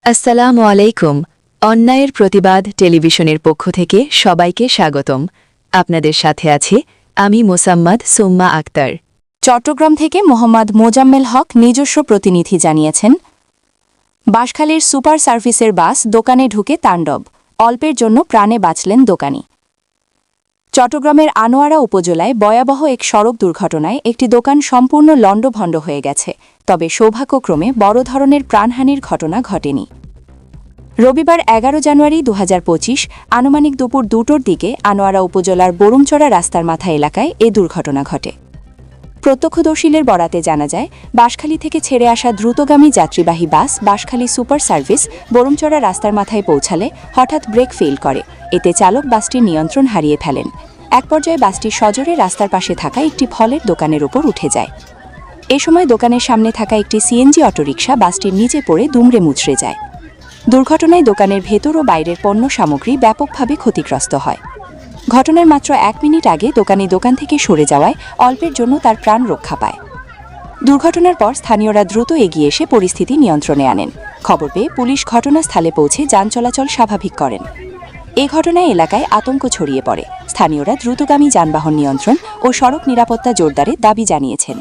আসসালামু আলাইকুম। অন্যায়ের প্রতিবাদ টেলিভিশনের পক্ষ থেকে সবাইকে স্বাগতম। আপনাদের সাথে আছি আমি মোসাম্মদ সুম্মা আক্তার। চট্টগ্রাম থেকে মোহাম্মদ মোজাম্মেল হক নিজস্ব প্রতিনিধি জানিয়েছেন, বাঁশখালীর সুপার সার্ভিসের বাস দোকানে ঢুকে তাণ্ডব, অল্পের জন্য প্রাণে বাঁচলেন দোকানি। চট্টগ্রামের আনোয়ারা উপজেলায় ভয়াবহ এক সড়ক দুর্ঘটনায় একটি দোকান সম্পূর্ণ লণ্ডভণ্ড হয়ে গেছে, তবে সৌভাগ্যক্রমে বড় ধরনের প্রাণহানির ঘটনা ঘটেনি। রবিবার ১১ জানুয়ারি ২০২৫ আনুমানিক দুপুর ২টোর দিকে আনোয়ারা উপজেলার বরুমচড়া রাস্তার মাথা এলাকায় এ দুর্ঘটনা ঘটে। প্রত্যক্ষদর্শীদের বরাতে জানা যায়, বাঁশখালী থেকে ছেড়ে আসা দ্রুতগামী যাত্রীবাহী বাস বাঁশখালী সুপার সার্ভিস বরুমচড়া রাস্তার মাথায় পৌঁছালে হঠাৎ ব্রেক ফেল করে। এতে চালক বাসটির নিয়ন্ত্রণ হারিয়ে ফেলেন। এক পর্যায়ে বাসটি সজোরে রাস্তার পাশে থাকা একটি ফলের দোকানের উপর উঠে যায়। এ সময় দোকানের সামনে থাকা একটি সিএনজি অটোরিকশা বাসটির নিচে পড়ে দুমড়ে মুচড়ে যায়। দুর্ঘটনায় দোকানের ভেতর ও বাইরের পণ্য সামগ্রী ব্যাপকভাবে ক্ষতিগ্রস্ত হয়। ঘটনার মাত্র ১ মিনিট আগে দোকানি দোকান থেকে সরে যাওয়ায় অল্পের জন্য তার প্রাণ রক্ষা পায়। দুর্ঘটনার পর স্থানীয়রা দ্রুত এগিয়ে এসে পরিস্থিতি নিয়ন্ত্রণে আনেন। খবর পেয়ে পুলিশ ঘটনাস্থলে পৌঁছে যান চলাচল স্বাভাবিক করেন। এ ঘটনায় এলাকায় আতঙ্ক ছড়িয়ে পড়ে। স্থানীয়রা দ্রুতগামী যানবাহন নিয়ন্ত্রণ ও সড়ক নিরাপত্তা জোরদারের দাবি জানিয়েছেন।